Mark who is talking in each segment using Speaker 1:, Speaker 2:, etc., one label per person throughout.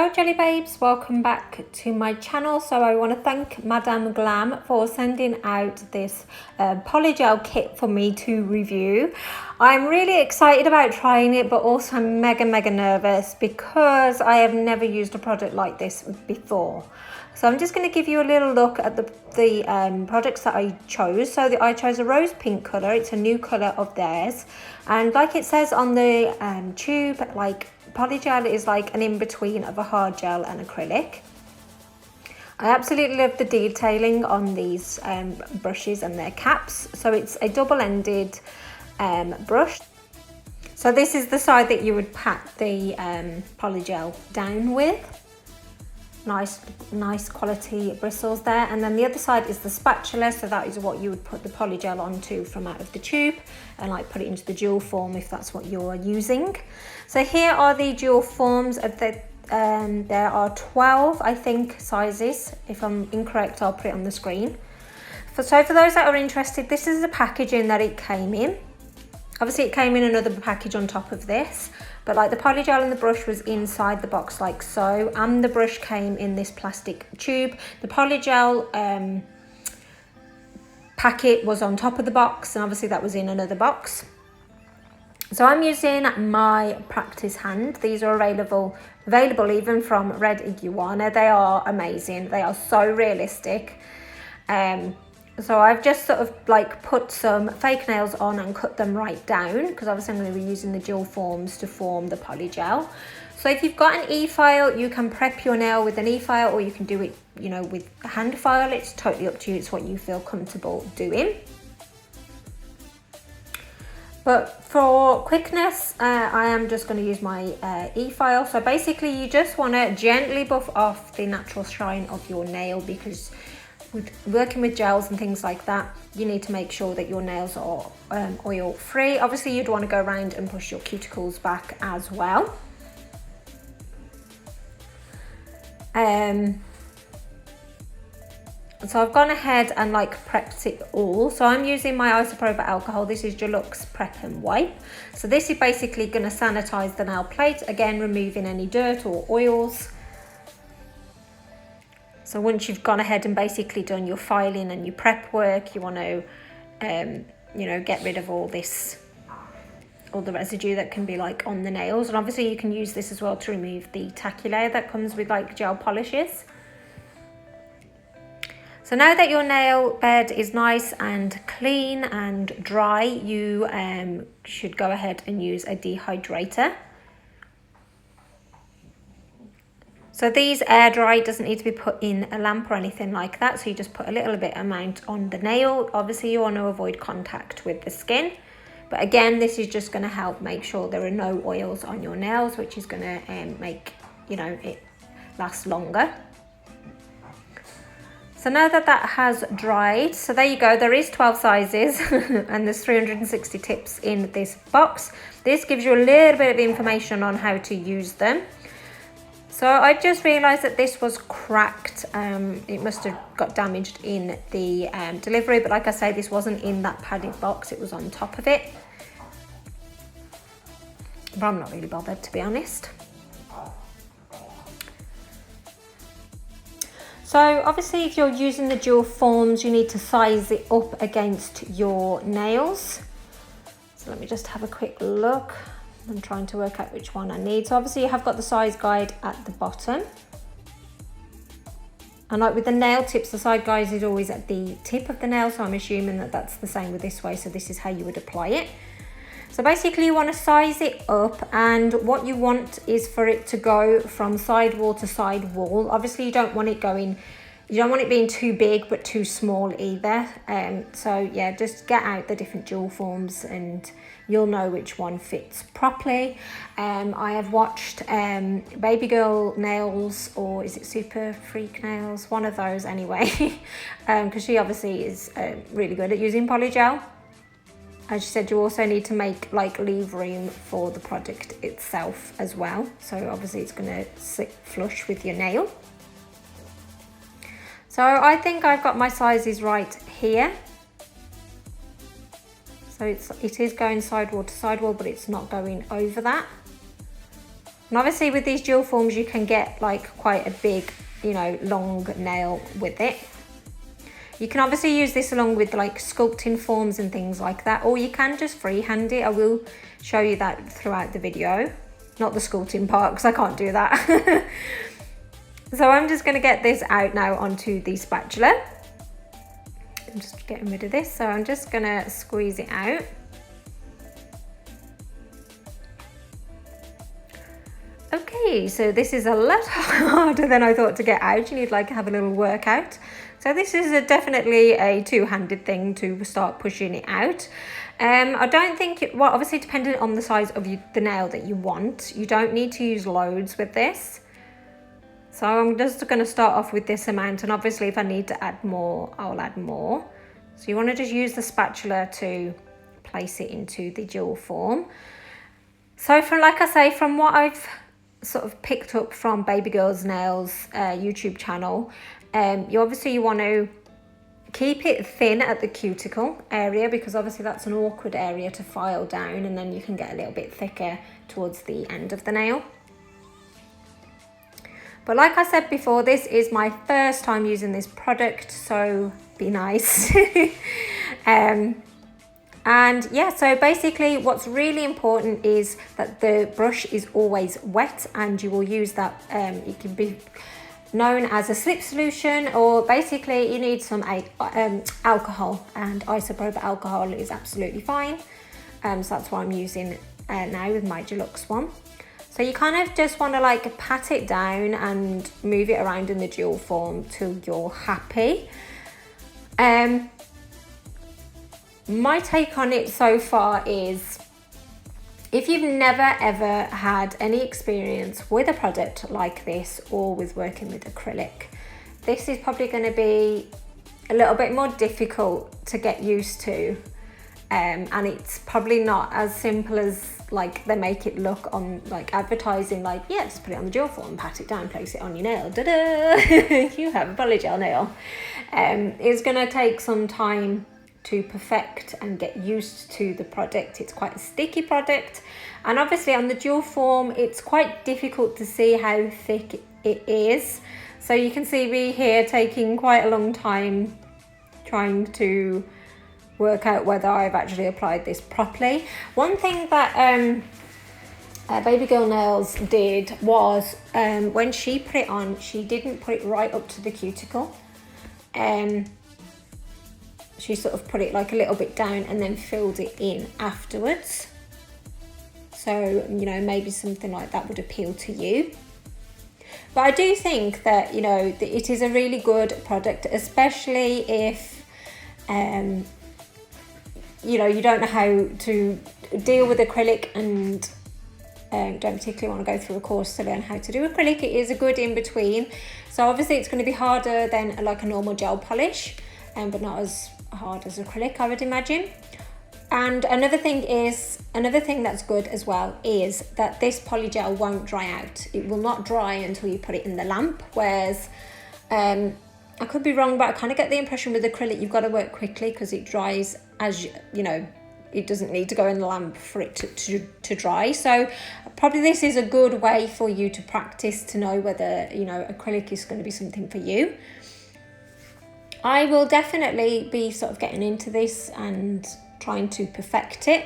Speaker 1: Hello Jelly Babes, welcome back to my channel. So I want to thank Madam Glam for sending out this polygel kit for me to review. I'm really excited about trying it, but also I'm mega nervous because I have never used a product like this before. So I'm just going to give you a little look at the products that I chose. So I chose a rose pink colour. It's a new colour of theirs, and like it says on the tube, like polygel is like an in-between of a hard gel and acrylic. I absolutely love the detailing on these brushes and their caps. So it's a double-ended brush. So this is the side that you would pat the polygel down with. Nice quality bristles there, and then the other side is the spatula, so that is what you would put the polygel onto from out of the tube and like put it into the jewel form if that's what you're using. So here are the jewel forms of the there are 12 I think sizes. If I'm incorrect, I'll put it on the screen. So for those that are interested, this is the packaging that it came in. Obviously it came in another package on top of this, but like the polygel and the brush was inside the box like so, and the brush came in this plastic tube. The polygel packet was on top of the box, and obviously that was in another box. So I'm using my practice hand. These are available even from Red Iguana. They are amazing. They are so realistic. So I've just sort of like put some fake nails on and cut them right down, because obviously I'm going to be using the jewel forms to form the polygel. So if you've got an e-file, you can prep your nail with an e-file, or you can do it, you know, with a hand file. It's totally up to you. It's what you feel comfortable doing. But for quickness, I am just going to use my e-file. So basically you just want to gently buff off the natural shine of your nail, because with working with gels and things like that, you need to make sure that your nails are oil free. Obviously you'd want to go around and push your cuticles back as well. So I've gone ahead and like prepped it all. So I'm using my isopropyl alcohol. This is Gelulicious Prep and Wipe. So this is basically going to sanitize the nail plate, again removing any dirt or oils. So once you've gone ahead and basically done your filing and your prep work, you want to, you know, get rid of all the residue that can be like on the nails. And obviously you can use this as well to remove the tacky layer that comes with like gel polishes. So now that your nail bed is nice and clean and dry, you should go ahead and use a dehydrator. So these air dry, it doesn't need to be put in a lamp or anything like that. So you just put a little bit amount on the nail. Obviously you want to avoid contact with the skin. But again, this is just going to help make sure there are no oils on your nails, which is going to make, you know, it last longer. So now that that has dried, so there you go, there is 12 sizes and there's 360 tips in this box. This gives you a little bit of information on how to use them. So I just realised that this was cracked. It must have got damaged in the delivery, but like I say, this wasn't in that padded box, it was on top of it. But I'm not really bothered, to be honest. So obviously if you're using the jewel forms, you need to size it up against your nails. So let me just have a quick look. I'm trying to work out which one I need. So obviously you have got the size guide at the bottom. And like with the nail tips, the side guide is always at the tip of the nail. So I'm assuming that that's the same with this way. So this is how you would apply it. So basically you want to size it up, and what you want is for it to go from side wall to side wall. Obviously you don't want it being too big but too small either. So yeah, just get out the different jewel forms and you'll know which one fits properly. I have watched BabygirlNails, or is it Super Freak Nails? One of those anyway, because she obviously is really good at using polygel. As she said, you also need to leave room for the product itself as well. So obviously it's going to sit flush with your nail. So I think I've got my sizes right here. So it is going sidewall to sidewall, but it's not going over that. And obviously with these dual forms you can get like quite a big, you know, long nail with it. You can obviously use this along with like sculpting forms and things like that, or you can just freehand it. I will show you that throughout the video. Not the sculpting part because I can't do that. So I'm just going to get this out now onto the spatula. I'm just getting rid of this, so I'm just going to squeeze it out. Okay, so this is a lot harder than I thought to get out. You need like have a little workout. So this is definitely a two-handed thing to start pushing it out. I don't think, well, obviously depending on the size of the nail that you want, you don't need to use loads with this. So I'm just going to start off with this amount, and obviously if I need to add more, I'll add more. So you want to just use the spatula to place it into the dual form. So from, like I say, from what I've sort of picked up from BabygirlNails YouTube channel, you want to keep it thin at the cuticle area, because obviously that's an awkward area to file down, and then you can get a little bit thicker towards the end of the nail. But like I said before, this is my first time using this product, so be nice. And yeah, so basically what's really important is that the brush is always wet, and you will use that, it can be known as a slip solution, or basically you need some alcohol, and isopropyl alcohol is absolutely fine. So that's what I'm using now with my deluxe one. So you kind of just want to like pat it down and move it around in the dual form till you're happy. My take on it so far is, if you've never ever had any experience with a product like this or with working with acrylic, this is probably going to be a little bit more difficult to get used to. And it's probably not as simple as like they make it look on like advertising, like, yeah, just put it on the dual form, pat it down, place it on your nail, da-da, you have a polygel nail. It's going to take some time to perfect and get used to the product. It's quite a sticky product, and obviously on the dual form it's quite difficult to see how thick it is. So you can see me here taking quite a long time trying to work out whether I've actually applied this properly. One thing that BabygirlNails did was, when she put it on, she didn't put it right up to the cuticle. She sort of put it like a little bit down and then filled it in afterwards. So, you know, maybe something like that would appeal to you. But I do think that, you know, it is a really good product, especially if, you know, you don't know how to deal with acrylic and don't particularly want to go through a course to learn how to do acrylic. It is a good in between. So obviously it's going to be harder than like a normal gel polish, but not as hard as acrylic, I would imagine. And another thing that's good as well is that this polygel won't dry out. It will not dry until you put it in the lamp, whereas I could be wrong, but I kind of get the impression with acrylic you've got to work quickly because it dries as you know, it doesn't need to go in the lamp for it to dry. So probably this is a good way for you to practice to know whether, you know, acrylic is going to be something for you. I will definitely be sort of getting into this and trying to perfect it.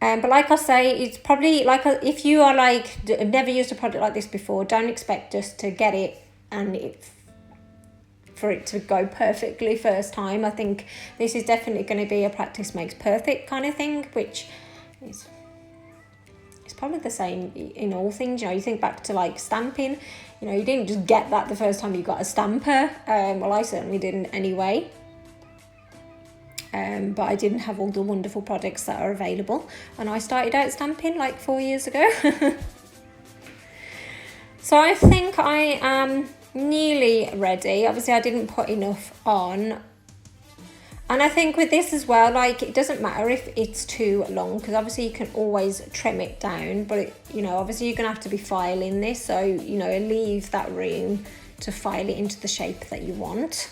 Speaker 1: But like I say, it's probably like, if you are like, have never used a product like this before, don't expect just to get it and for it to go perfectly first time. I think this is definitely going to be a practice makes perfect kind of thing, which is probably the same in all things. You know, you think back to like stamping, you know, you didn't just get that the first time you got a stamper. Well, I certainly didn't anyway. But I didn't have all the wonderful products that are available when I started out stamping like 4 years ago. So I think I am nearly ready. Obviously I didn't put enough on, and I think with this as well, like, it doesn't matter if it's too long, because obviously you can always trim it down, but you know, obviously you're gonna have to be filing this, so you know, leave that room to file it into the shape that you want.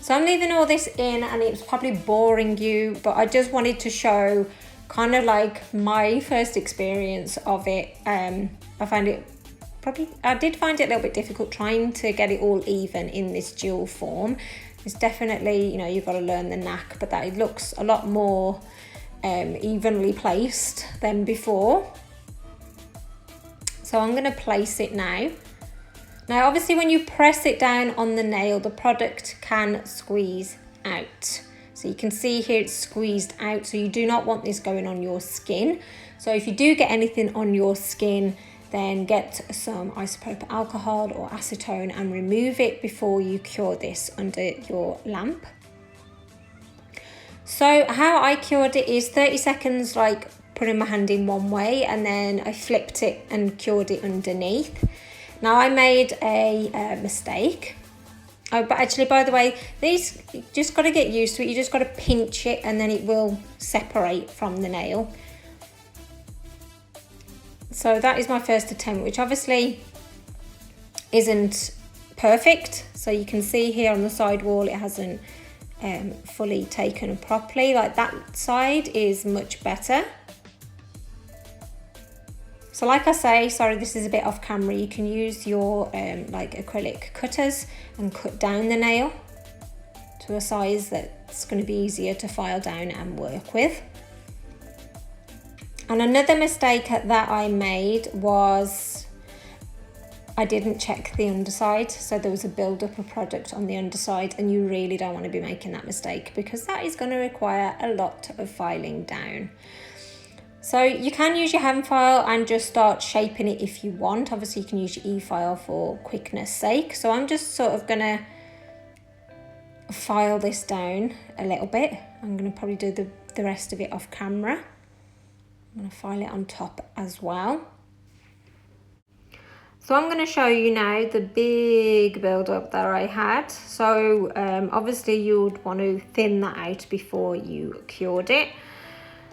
Speaker 1: So I'm leaving all this in, and it's probably boring you, but I just wanted to show kind of like my first experience of it. I did find it a little bit difficult trying to get it all even in this dual form. It's definitely, you know, you've got to learn the knack, but that it looks a lot more evenly placed than before. So I'm going to place it now. Now obviously when you press it down on the nail, the product can squeeze out. So you can see here it's squeezed out, so you do not want this going on your skin. So if you do get anything on your skin, then get some isopropyl alcohol or acetone and remove it before you cure this under your lamp. So how I cured it is 30 seconds, like putting my hand in one way, and then I flipped it and cured it underneath. Now I made a mistake. Oh, but actually, by the way, these, you just got to get used to it. You just got to pinch it and then it will separate from the nail. So that is my first attempt, which obviously isn't perfect. So you can see here on the side wall, it hasn't fully taken properly. Like that side is much better. So like I say, sorry, this is a bit off camera, you can use your like acrylic cutters and cut down the nail to a size that's going to be easier to file down and work with. And another mistake that I made was I didn't check the underside. So there was a build-up of product on the underside, and you really don't want to be making that mistake because that is going to require a lot of filing down. So you can use your hand file and just start shaping it if you want. Obviously you can use your e-file for quickness sake. So I'm just sort of gonna file this down a little bit. I'm gonna probably do the rest of it off camera. I'm gonna file it on top as well. So I'm gonna show you now the big build-up that I had. So obviously you would want to thin that out before you cured it.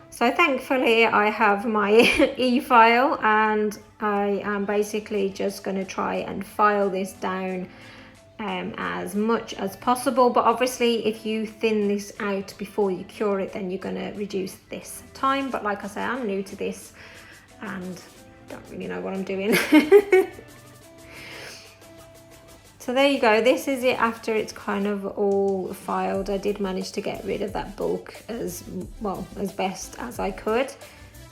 Speaker 1: So thankfully I have my e-file, and I am basically just going to try and file this down as much as possible. But obviously if you thin this out before you cure it, then you're going to reduce this time. But like I say, I'm new to this and don't really know what I'm doing. So there you go, this is it after it's kind of all filed. I did manage to get rid of that bulk as well, as best as I could.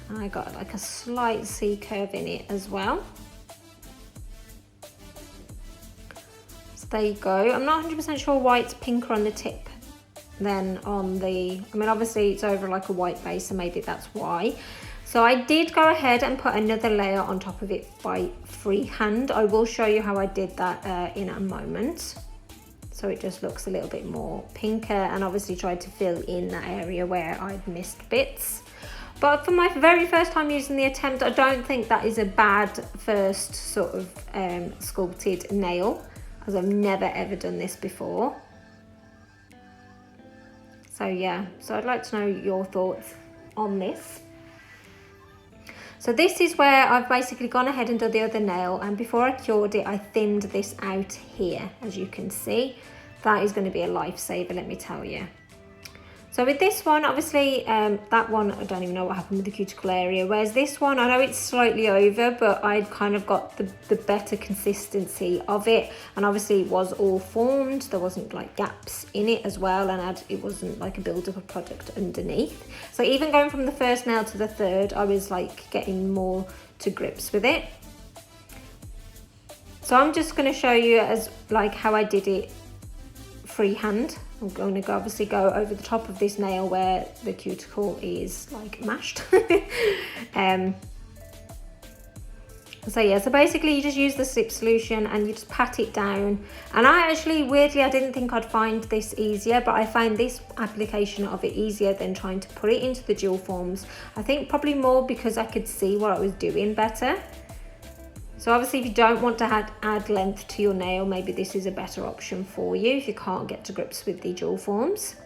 Speaker 1: And I got like a slight C curve in it as well. So there you go. I'm not 100% sure why it's pinker on the tip than on the, I mean obviously it's over like a white base, so maybe that's why. So I did go ahead and put another layer on top of it by freehand. I will show you how I did that in a moment. So it just looks a little bit more pinker, and obviously tried to fill in that area where I'd missed bits. But for my very first time using the attempt, I don't think that is a bad first sort of sculpted nail, as I've never ever done this before. So yeah, so I'd like to know your thoughts on this. So this is where I've basically gone ahead and done the other nail, and before I cured it, I thinned this out here, as you can see. That is going to be a lifesaver, let me tell you. So with this one, obviously, that one, I don't even know what happened with the cuticle area, whereas this one, I know it's slightly over, but I'd kind of got the better consistency of it, and obviously it was all formed. There wasn't like gaps in it as well, and it wasn't like a build-up of product underneath. So even going from the first nail to the third, I was like getting more to grips with it. So I'm just going to show you as like how I did it freehand. I'm going to obviously go over the top of this nail where the cuticle is like mashed. So yeah, so basically you just use the slip solution and you just pat it down. And I actually, weirdly, I didn't think I'd find this easier, but I find this application of it easier than trying to put it into the dual forms. I think probably more because I could see what I was doing better. So obviously if you don't want to add length to your nail, maybe this is a better option for you if you can't get to grips with the dual forms.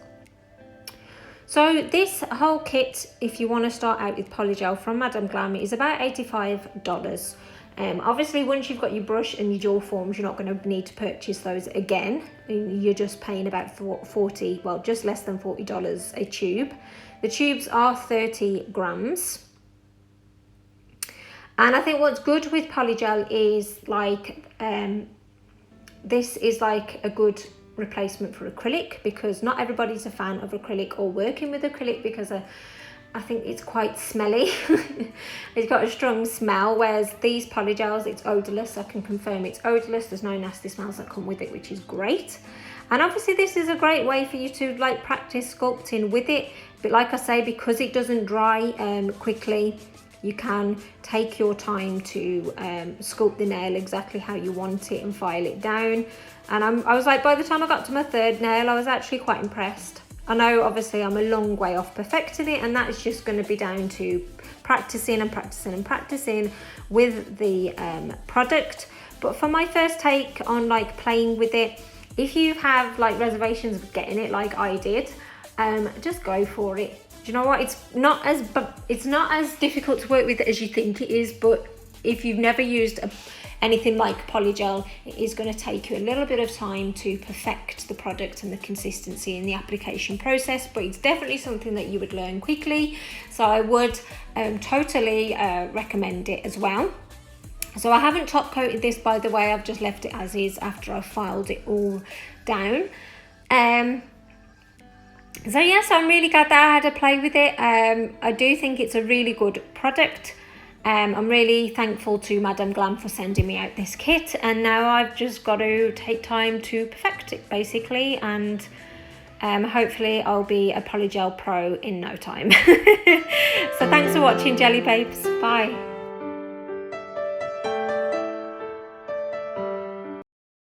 Speaker 1: So this whole kit, if you want to start out with polygel from Madam Glam, is about $85. Obviously, once you've got your brush and your gel forms, you're not going to need to purchase those again. You're just paying about $40, well, just less than $40 a tube. The tubes are 30 grams. And I think what's good with polygel is like, this is like a good replacement for acrylic, because not everybody's a fan of acrylic or working with acrylic, because I think it's quite smelly. It's got a strong smell, whereas these polygels, it's odorless. I can confirm it's odorless. There's no nasty smells that come with it, which is great. And obviously this is a great way for you to like practice sculpting with it. But like I say, because it doesn't dry quickly, you can take your time to sculpt the nail exactly how you want it and file it down. And I was like, by the time I got to my third nail, I was actually quite impressed. I know obviously I'm a long way off perfecting it, and that is just going to be down to practicing and practicing and practicing with the product. But for my first take on like playing with it, if you have like reservations of getting it like I did, just go for it. Do you know what? It's not as difficult to work with as you think it is, but if you've never used anything like polygel, it is going to take you a little bit of time to perfect the product and the consistency in the application process, but it's definitely something that you would learn quickly. So I would totally recommend it as well. So I haven't top coated this, by the way. I've just left it as is after I filed it all down. So yes, I'm really glad that I had to play with it. I do think it's a really good product. I'm really thankful to Madam Glam for sending me out this kit, and now I've just got to take time to perfect it basically, and hopefully I'll be a polygel pro in no time. So thanks for watching, Jelly Babes. Bye.